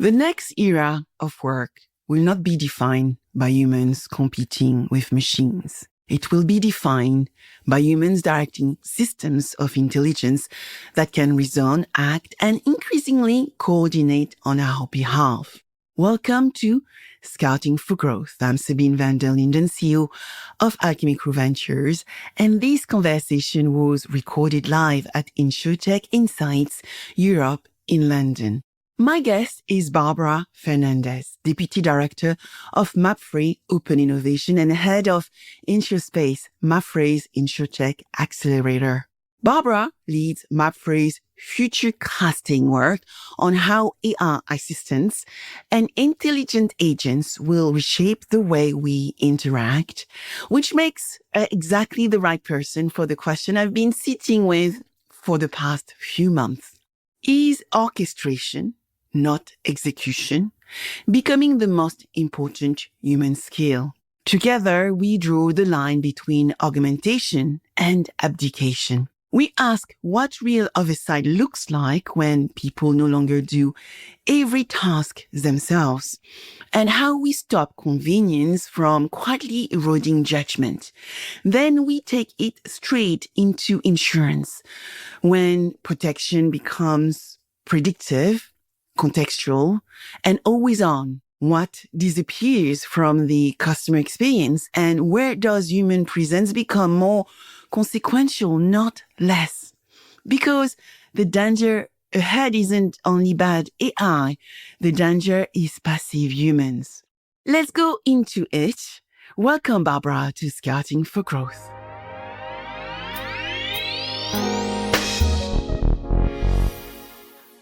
The next era of work will not be defined by humans competing with machines. It will be defined by humans directing systems of intelligence that can reason, act, and increasingly coordinate on our behalf. Welcome to Scouting for Growth. I'm Sabine VanderLinden, CEO of Alchemical Ventures, and this conversation was recorded live at InsurTech Insights Europe in London. My guest is Bárbara Fernández, Deputy Director of MAPFRE Open Innovation and Head of InsurSpace, MAPFRE's InsurTech Accelerator. Bárbara leads MAPFRE's future casting work on how AI assistants and intelligent agents will reshape the way we interact, which makes exactly the right person for the question I've been sitting with for the past few months. Is orchestration, not execution, becoming the most important human skill? Together, we draw the line between augmentation and abdication. We ask what real oversight looks like when people no longer do every task themselves, and how we stop convenience from quietly eroding judgment. Then we take it straight into insurance, when protection becomes predictive, contextual, and always on. What disappears from the customer experience, and where does human presence become more consequential, not less? Because the danger ahead isn't only bad AI, the danger is passive humans. Let's go into it. Welcome, Bárbara, to Scouting for Growth.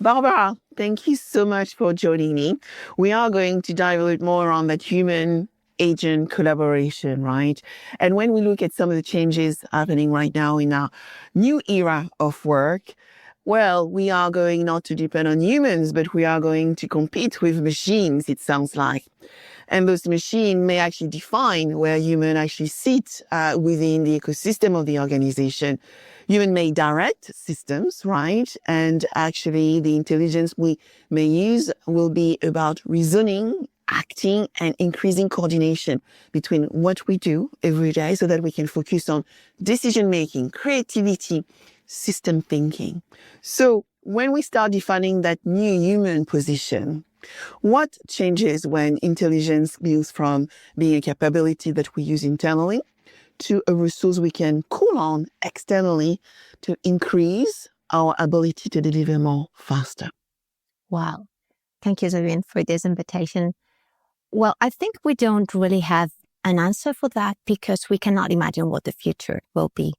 Bárbara, thank you so much for joining me. We are going to dive a little more on that human-agent collaboration, right? And when we look at some of the changes happening right now in our new era of work, well, we are going not to depend on humans, but we are going to compete with machines, it sounds like. And those machines may actually define where humans actually sit within the ecosystem of the organization. Human may direct systems, right? And actually the intelligence we may use will be about reasoning, acting, and increasing coordination between what we do every day so that we can focus on decision-making, creativity, system thinking. So when we start defining that new human position, what changes when intelligence moves from being a capability that we use internally to a resource we can call on externally to increase our ability to deliver more faster? Wow. Thank you, Sabine, for this invitation. Well, I think we don't really have an answer for that because we cannot imagine what the future will be.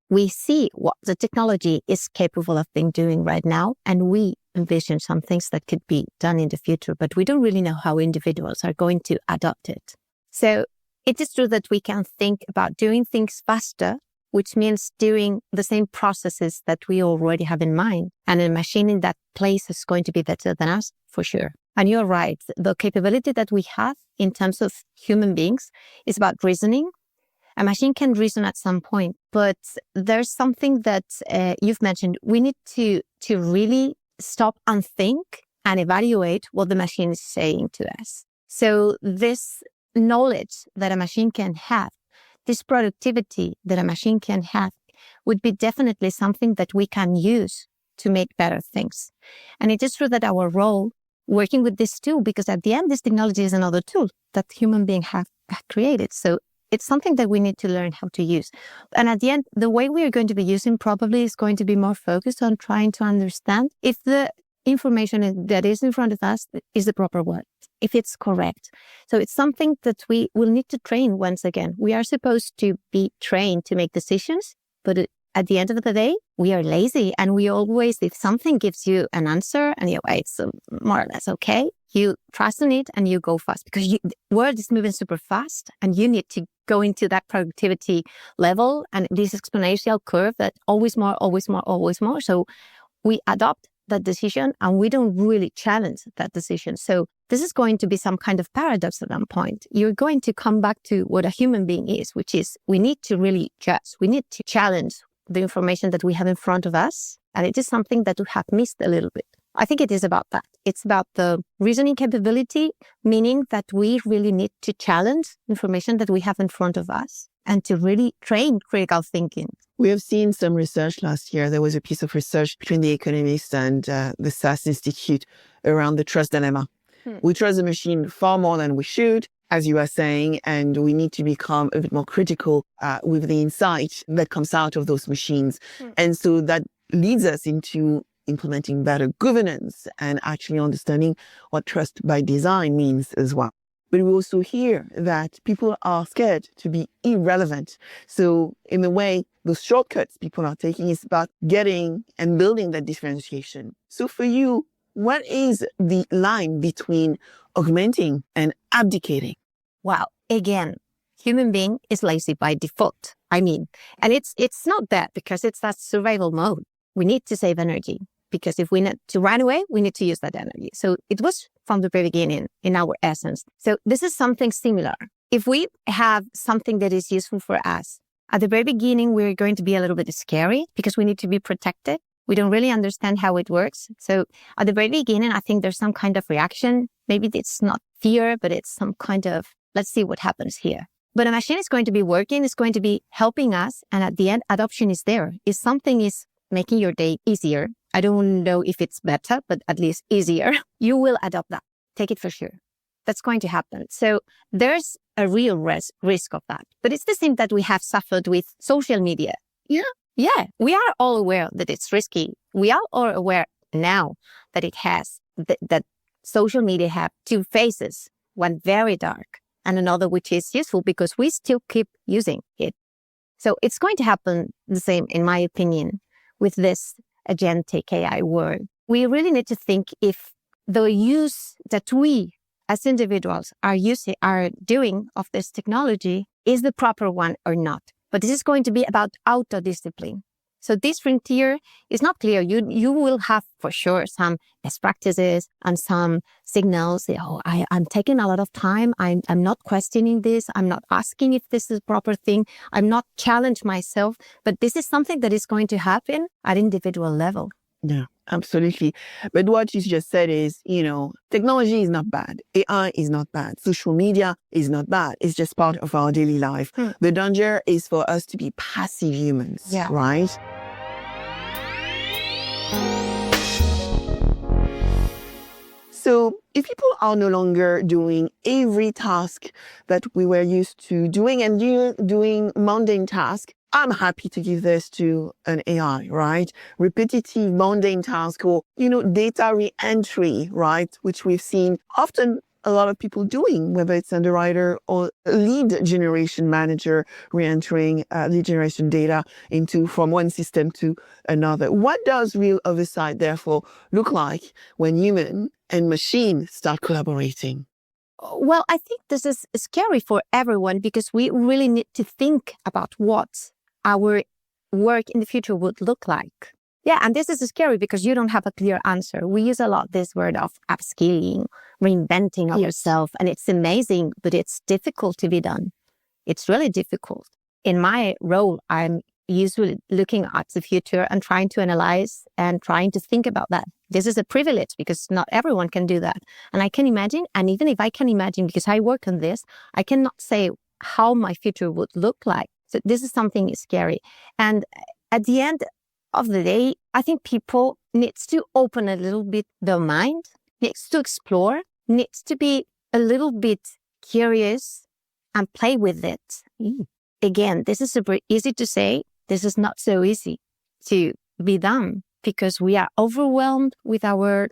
We see what the technology is capable of doing right now, and we envision some things that could be done in the future, but we don't really know how individuals are going to adopt it. So it is true that we can think about doing things faster, which means doing the same processes that we already have in mind. And a machine in that place is going to be better than us, for sure. And you're right. The capability that we have in terms of human beings is about reasoning. A machine can reason at some point, but there's something that you've mentioned. We need to really stop and think and evaluate what the machine is saying to us. So this knowledge that a machine can have, this productivity that a machine can have, would be definitely something that we can use to make better things. And it is true that our role working with this tool, because at the end, this technology is another tool that human beings have created. So it's something that we need to learn how to use. And at the end, the way we are going to be using probably is going to be more focused on trying to understand if the information that is in front of us is the proper one, if it's correct. So it's something that we will need to train once again. We are supposed to be trained to make decisions, but at the end of the day, we are lazy, and we always, if something gives you an answer and it's more or less okay, you trust in it and you go fast because the world is moving super fast and you need to go into that productivity level and this exponential curve that always more, always more, always more. So we adopt that decision and we don't really challenge that decision. So this is going to be some kind of paradox at some point. You're going to come back to what a human being is, which is we need to really judge. We need to challenge the information that we have in front of us. And it is something that we have missed a little bit. I think it is about that. It's about the reasoning capability, meaning that we really need to challenge information that we have in front of us and to really train critical thinking. We have seen some research last year. There was a piece of research between The Economist and the SAS Institute around the trust dilemma. We trust the machine far more than we should, as you are saying, and we need to become a bit more critical with the insight that comes out of those machines. And so that leads us into implementing better governance and actually understanding what trust by design means as well. But we also hear that people are scared to be irrelevant. So in a way, those shortcuts people are taking is about getting and building that differentiation. So for you, what is the line between augmenting and abdicating? Wow. Again, human being is lazy by default. And it's not that because it's that survival mode. We need to save energy because if we need to run away, we need to use that energy. So it was from the very beginning in our essence. So this is something similar. If we have something that is useful for us, at the very beginning, we're going to be a little bit scary because we need to be protected. We don't really understand how it works. So at the very beginning, I think there's some kind of reaction. Maybe it's not fear, but it's some kind of, let's see what happens here. But a machine is going to be working, it's going to be helping us. And at the end, adoption is there. If something is making your day easier, I don't know if it's better, but at least easier, you will adopt that. Take it for sure. That's going to happen. So there's a real risk of that. But it's the same that we have suffered with social media. Yeah, we are all aware that it's risky. We are all aware now that it has, that social media have two faces, one very dark and another which is useful because we still keep using it. So it's going to happen the same, in my opinion, with this agentic AI world. We really need to think if the use that we as individuals are doing of this technology is the proper one or not. But this is going to be about auto-discipline. So this frontier is not clear. You will have for sure some best practices and some signals. I'm taking a lot of time. I'm not questioning this. I'm not asking if this is the proper thing. I'm not challenging myself. But this is something that is going to happen at individual level. Yeah, absolutely. But what you just said is, technology is not bad. AI is not bad. Social media is not bad. It's just part of our daily life. The danger is for us to be passive humans, right? So if people are no longer doing every task that we were used to doing and doing mundane tasks, I'm happy to give this to an AI, right? Repetitive, mundane task or, data re-entry, right? Which we've seen often a lot of people doing, whether it's underwriter or lead generation manager re-entering lead generation data from one system to another. What does real oversight, therefore, look like when human and machine start collaborating? Well, I think this is scary for everyone because we really need to think about what our work in the future would look like. Yeah, and this is scary because you don't have a clear answer. We use a lot this word of upskilling, reinventing ourselves, and it's amazing, but it's difficult to be done. It's really difficult. In my role, I'm usually looking at the future and trying to analyze and trying to think about that. This is a privilege because not everyone can do that. And I can imagine, and even if I can imagine, because I work on this, I cannot say how my future would look like. So this is something scary. And at the end of the day, I think people needs to open a little bit their mind, needs to explore, needs to be a little bit curious and play with it. Again, this is super easy to say. This is not so easy to be done because we are overwhelmed with our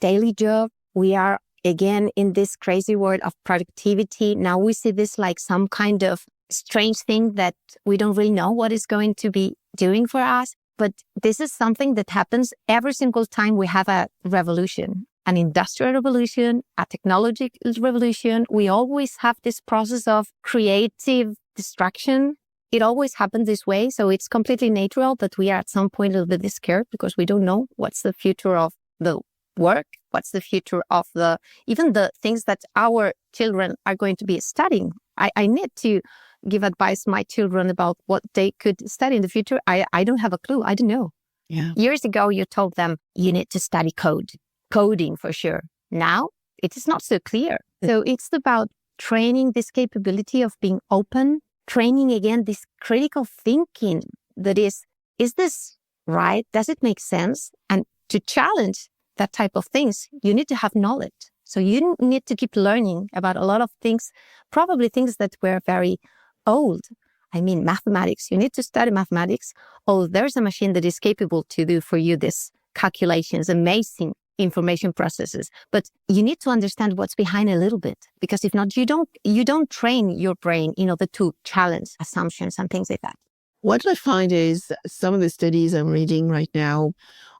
daily job. We are, again, in this crazy world of productivity. Now we see this like some kind of strange thing that we don't really know what it's going to be doing for us. But this is something that happens every single time we have a revolution, an industrial revolution, a technological revolution. We always have this process of creative distraction. It always happens this way. So it's completely natural that we are at some point a little bit scared because we don't know what's the future of the work, what's the future of even the things that our children are going to be studying. I need to give advice to my children about what they could study in the future. I don't have a clue. I don't know. Yeah. Years ago, you told them you need to study coding for sure. Now, it is not so clear. So it's about training this capability of being open, training again this critical thinking that is this right? Does it make sense? And to challenge that type of things, you need to have knowledge. So you need to keep learning about a lot of things, probably things that were very old. I mean, mathematics, you need to study mathematics. Oh, there's a machine that is capable to do for you this calculations, amazing information processes. But you need to understand what's behind a little bit, because if not, you don't train your brain in order to challenge assumptions and things like that. What I find is some of the studies I'm reading right now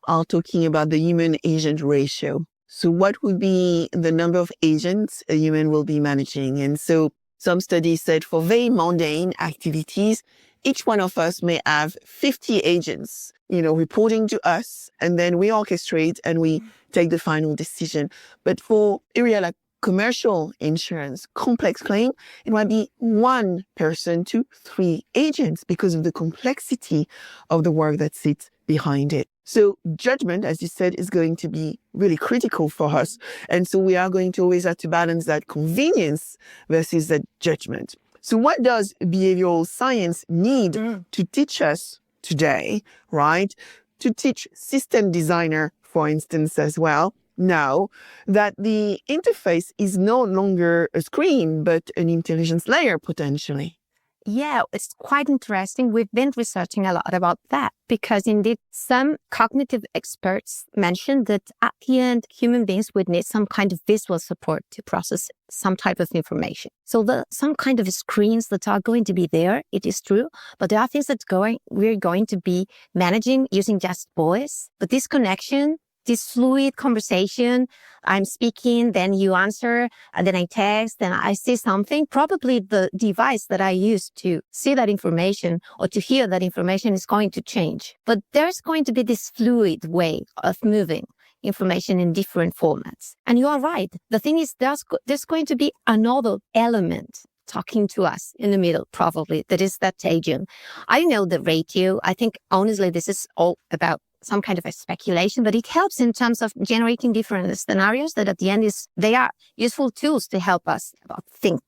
are talking about the human-agent ratio. So what would be the number of agents a human will be managing? And so some studies said for very mundane activities, each one of us may have 50 agents, reporting to us, and then we orchestrate and we take the final decision. But for area like commercial insurance, complex claim, it might be one person to 3 agents because of the complexity of the work that sits behind it. So judgment, as you said, is going to be really critical for us. And so we are going to always have to balance that convenience versus that judgment. So what does behavioral science need to teach us today, right? To teach system designer, for instance, as well, now that the interface is no longer a screen, but an intelligence layer potentially. Yeah, it's quite interesting. We've been researching a lot about that because indeed some cognitive experts mentioned that at the end, human beings would need some kind of visual support to process some type of information. So some kind of screens that are going to be there, it is true, but there are things that we're going to be managing using just voice. But this connection, this fluid conversation, I'm speaking, then you answer, and then I text, then I see something. Probably the device that I use to see that information or to hear that information is going to change. But there's going to be this fluid way of moving information in different formats. And you are right. The thing is, there's going to be another element talking to us in the middle, probably, that is that agent. I know the ratio. I think, honestly, this is all about some kind of a speculation, but it helps in terms of generating different scenarios that at the end they are useful tools to help us about think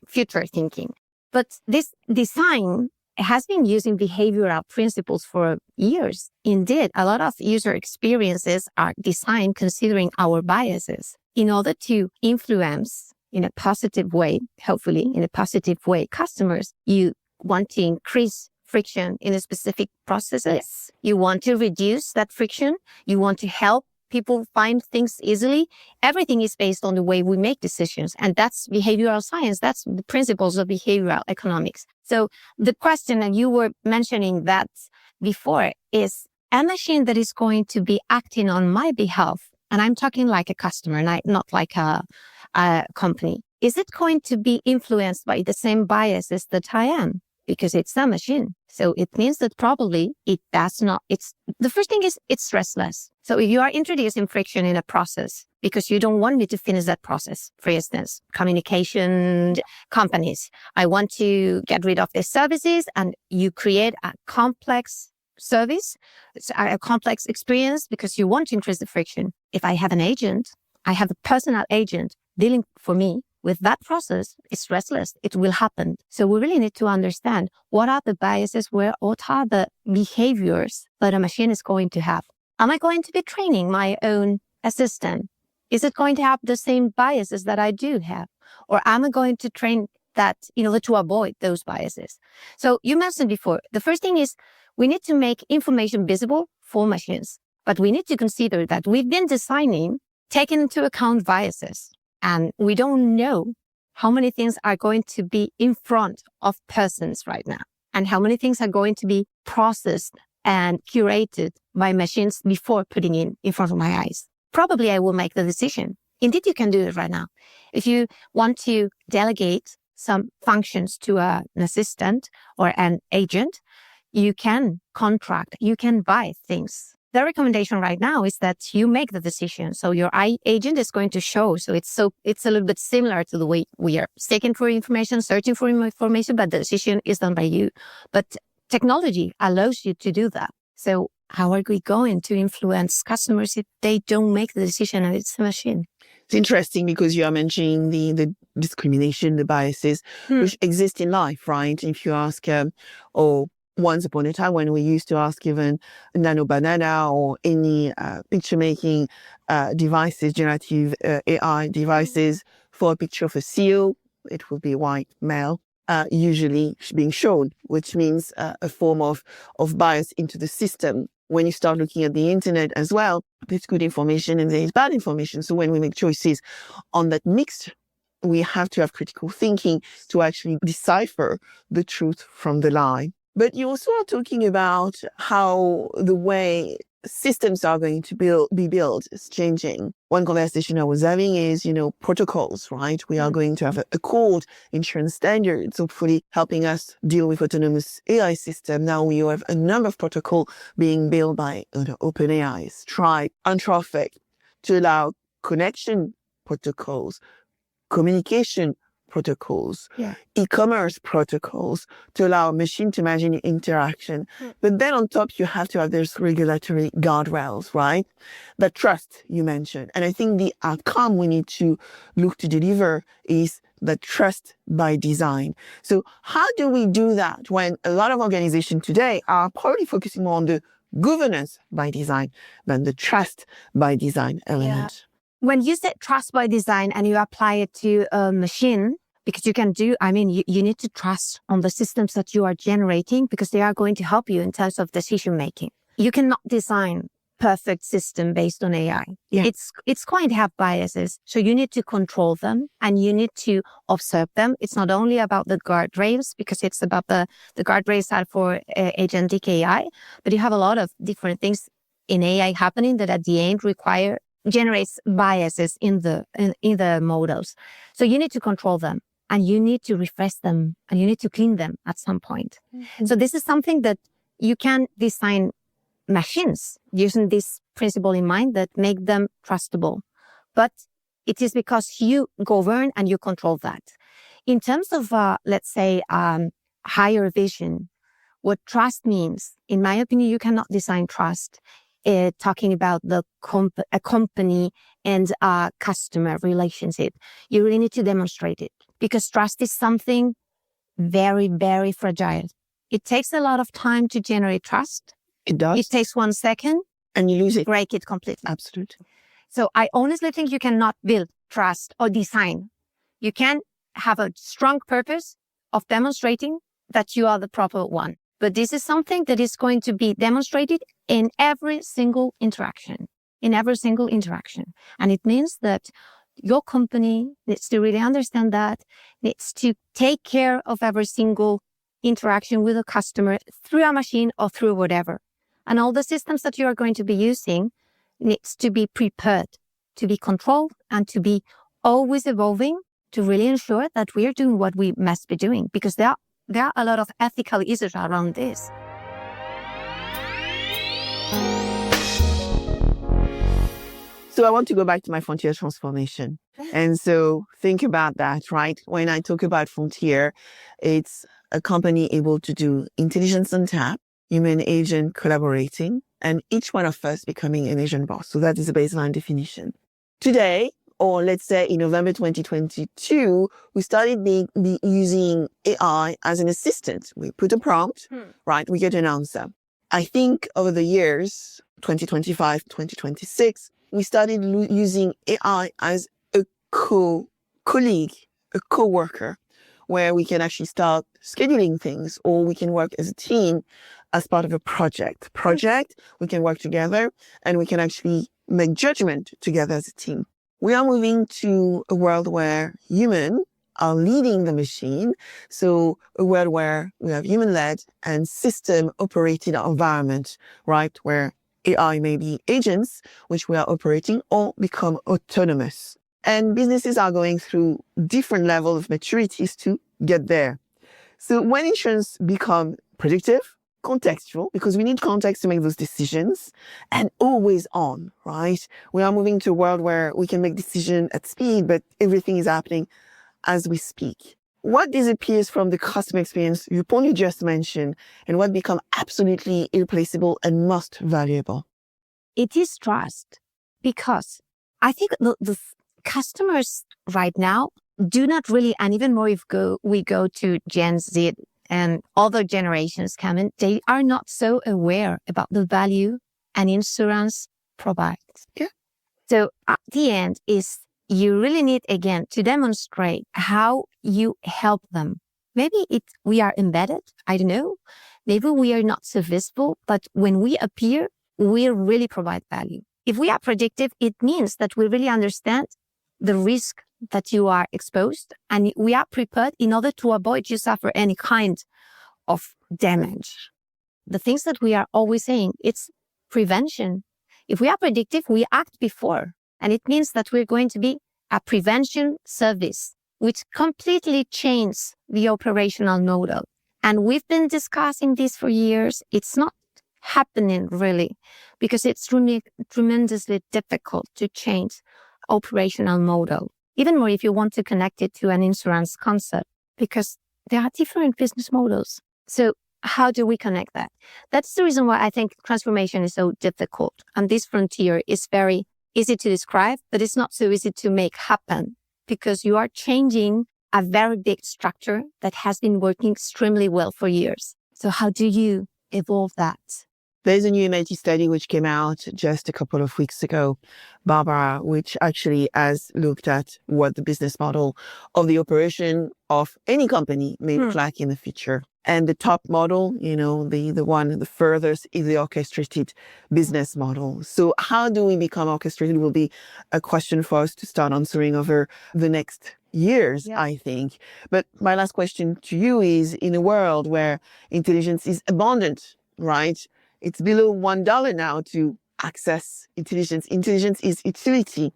future thinking. But this design has been using behavioral principles for years. Indeed, a lot of user experiences are designed considering our biases in order to influence in a positive way, hopefully in a positive way, customers. You want to increase friction in a specific processes. You want to reduce that friction. You want to help people find things easily. Everything is based on the way we make decisions. And that's behavioral science. That's the principles of behavioral economics. So the question, and you were mentioning that before, is a machine that is going to be acting on my behalf, and I'm talking like a customer, not like a company. Is it going to be influenced by the same biases that I am? Because it's a machine. So it means that probably it does not, the first thing is it's restless. So if you are introducing friction in a process because you don't want me to finish that process, for instance, communication companies, I want to get rid of the services and you create a complex service, a complex experience because you want to increase the friction. If I have an agent, I have a personal agent dealing for me with that process, it's restless. It will happen. So we really need to understand what are the biases, what are the behaviors that a machine is going to have. Am I going to be training my own assistant? Is it going to have the same biases that I do have? Or am I going to train that in order to avoid those biases? So you mentioned before, the first thing is we need to make information visible for machines. But we need to consider that we've been designing, taking into account biases. And we don't know how many things are going to be in front of persons right now and how many things are going to be processed and curated by machines before putting in front of my eyes. Probably I will make the decision. Indeed, you can do it right now. If you want to delegate some functions to an assistant or an agent, you can contract, you can buy things. The recommendation right now is that you make the decision. So your agent is going to show. So it's a little bit similar to the way we are seeking for information, searching for information, but the decision is done by you. But technology allows you to do that. So how are we going to influence customers if they don't make the decision and it's the machine? It's interesting because you are mentioning the discrimination, the biases, which exist in life, right? If you ask, or once upon a time when we used to ask even Nano Banana or any picture making devices, generative AI devices for a picture of a seal, it will be white male, usually being shown, which means a form of bias into the system. When you start looking at the internet as well, there's good information and there's bad information. So when we make choices on that mix, we have to have critical thinking to actually decipher the truth from the lie. But you also are talking about how the way systems are going to be built is changing. One conversation I was having is, protocols, right? We are going to have a code, insurance standards, hopefully helping us deal with autonomous AI system. Now we have a number of protocols being built by OpenAI, Stripe, Anthropic to allow connection protocols, communication protocols, e-commerce protocols to allow machine-to-machine interaction. But then on top, you have to have those regulatory guardrails, right? The trust you mentioned. And I think the outcome we need to look to deliver is the trust by design. So how do we do that when a lot of organizations today are probably focusing more on the governance by design than the trust by design element? When you say trust by design and you apply it to a machine, because you need to trust on the systems that you are generating because they are going to help you in terms of decision making. You cannot design perfect system based on AI. Yeah. It's going to have biases. So you need to control them and you need to observe them. It's not only about the guardrails because it's about the guardrails are for agentic AI, but you have a lot of different things in AI happening that at the end generates biases in the models. So you need to control them and you need to refresh them and you need to clean them at some point. So this is something that you can design machines using this principle in mind that make them trustable. But it is because you govern and you control that. In terms of, let's say, higher vision, what trust means, in my opinion, you cannot design trust talking about a company and a customer relationship. You really need to demonstrate it because trust is something very, very fragile. It takes a lot of time to generate trust. It does. It takes 1 second. And you lose it. Break it completely. Absolutely. So I honestly think you cannot build trust or design. You can have a strong purpose of demonstrating that you are the proper one. But this is something that is going to be demonstrated in every single interaction. And it means that your company needs to really understand that, needs to take care of every single interaction with a customer through a machine or through whatever. And all the systems that you are going to be using needs to be prepared, to be controlled, and to be always evolving to really ensure that we are doing what we must be doing, because there are a lot of ethical issues around this. So I want to go back to my frontier transformation. And so think about that, right? When I talk about frontier, it's a company able to do intelligence on tap, human agent collaborating, and each one of us becoming an agent boss. So that is a baseline definition. Today, or let's say in November 2022, we started using AI as an assistant. We put a prompt, right? We get an answer. I think over the years, 2025, 2026, we started using AI as a colleague, a co-worker, where we can actually start scheduling things, or we can work as a team as part of a project. We can work together and we can actually make judgment together as a team. We are moving to a world where humans are leading the machine. So a world where we have human-led and system-operated environment, right? Where AI may be agents, which we are operating, or become autonomous. And businesses are going through different levels of maturities to get there. So when insurance become predictive, contextual, because we need context to make those decisions, and always on, right? We are moving to a world where we can make decisions at speed, but everything is happening as we speak. what disappears from the customer experience viewpoint you just mentioned, and what becomes absolutely irreplaceable and most valuable? It is trust, because I think the customers right now do not really, and even more if we go to Gen Z and other generations coming, they are not so aware about the value an insurance provides. Yeah. So at the end is you really need, again, to demonstrate how you help them. Maybe we are embedded, I don't know. Maybe we are not so visible, but when we appear, we really provide value. If we are predictive, it means that we really understand the risk that you are exposed, and we are prepared in order to avoid you suffer any kind of damage. The things that we are always saying, it's prevention. If we are predictive, we act before, and it means that we're going to be a prevention service, which completely changes the operational model. And we've been discussing this for years. It's not happening really, because it's really tremendously difficult to change operational model. Even more if you want to connect it to an insurance concept, because there are different business models. So how do we connect that? That's the reason why I think transformation is so difficult. And this frontier is very easy to describe, but it's not so easy to make happen, because you are changing a very big structure that has been working extremely well for years. So how do you evolve that? There's a new MIT study which came out just a couple of weeks ago, Barbara, which actually has looked at what the business model of the operation of any company may look like in the future. And the top model, the one the furthest, is the orchestrated business model. So how do we become orchestrated will be a question for us to start answering over the next years, I think. But my last question to you is, in a world where intelligence is abundant, right? It's below $1 now to access intelligence. Intelligence is utility.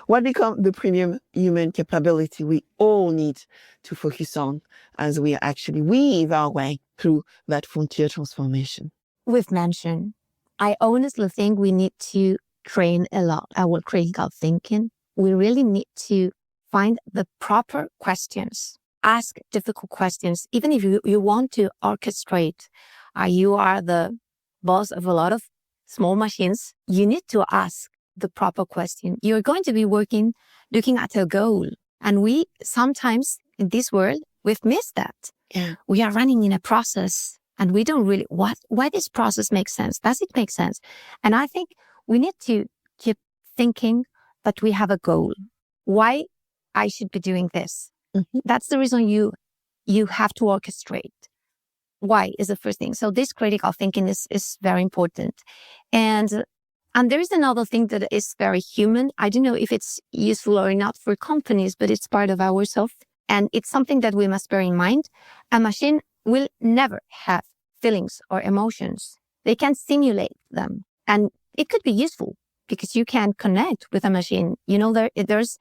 What become the premium human capability we all need to focus on as we actually weave our way through that frontier transformation? We've mentioned, I honestly think we need to train a lot our critical thinking. We really need to find the proper questions, ask difficult questions. Even if you want to orchestrate, you are the boss of a lot of small machines, you need to ask the proper question. You're going to be working, looking at a goal. And we sometimes in this world, we've missed that. Yeah. We are running in a process and we don't really, why this process makes sense? Does it make sense? And I think we need to keep thinking that we have a goal. Why I should be doing this? Mm-hmm. That's the reason you have to orchestrate. Why is the first thing. So this critical thinking is very important. And there is another thing that is very human. I don't know if it's useful or not for companies, but it's part of ourselves. And it's something that we must bear in mind. A machine will never have feelings or emotions. They can simulate them. And it could be useful because you can connect with a machine. There's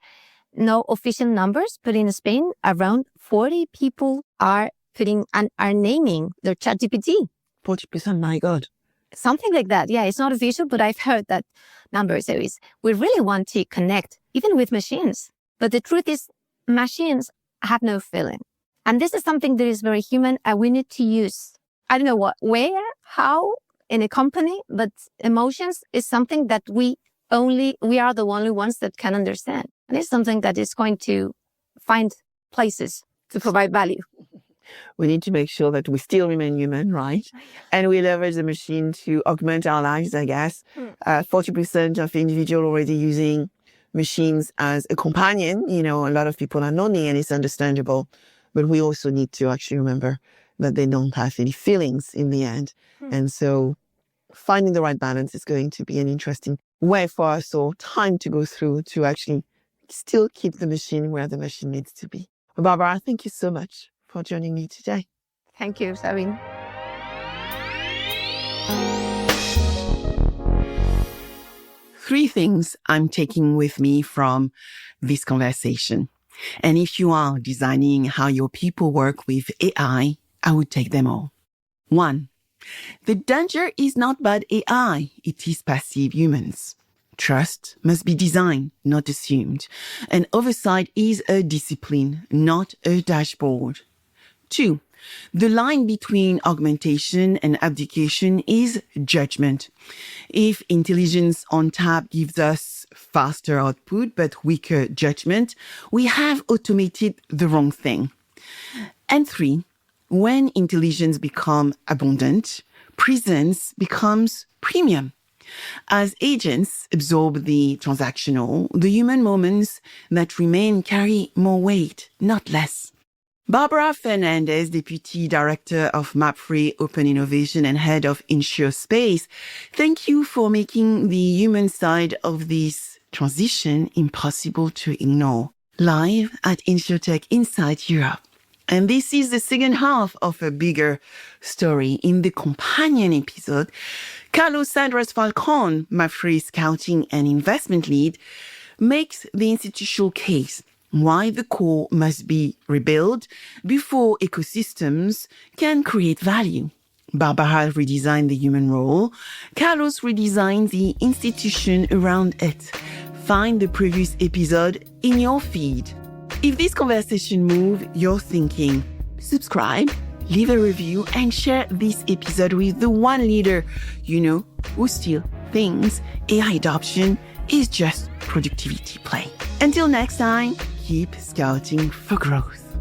no official numbers, but in Spain, around 40 people are naming their ChatGPT. 40%, my God. Something like that. Yeah, it's not official, but I've heard that number. So we really want to connect even with machines. But the truth is, machines have no feeling. And this is something that is very human and we need to use. I don't know where, how in a company, but emotions is something that we are the only ones that can understand. And it's something that is going to find places to provide value. We need to make sure that we still remain human, right? And we leverage the machine to augment our lives, I guess. 40% of individuals already using machines as a companion. A lot of people are lonely and it's understandable. But we also need to actually remember that they don't have any feelings in the end. And so finding the right balance is going to be an interesting way for us or time to go through to actually still keep the machine where the machine needs to be. Well, Barbara, thank you so much for joining me today. Thank you, Sabine. Three things I'm taking with me from this conversation. And if you are designing how your people work with AI, I would take them all. 1, the danger is not bad AI, it is passive humans. Trust must be designed, not assumed. And oversight is a discipline, not a dashboard. 2. The line between augmentation and abdication is judgment. If intelligence on tap gives us faster output but weaker judgment, we have automated the wrong thing. And 3, when intelligence becomes abundant, presence becomes premium. As agents absorb the transactional, the human moments that remain carry more weight, not less. Bárbara Fernández, Deputy Director of MAPFRE Open Innovation and Head of InsureSpace, thank you for making the human side of this transition impossible to ignore. Live at InsurTech Inside Europe. And this is the second half of a bigger story. In the companion episode, Carlos Sandras Falcon, MAPFRE Scouting and Investment Lead, makes the institutional case why the core must be rebuilt before ecosystems can create value. Bárbara redesigned the human role. Carlos redesigned the institution around it. Find the previous episode in your feed. If this conversation moved your thinking, subscribe, leave a review, and share this episode with the one leader you know who still thinks AI adoption is just productivity play. Until next time, keep scouting for growth.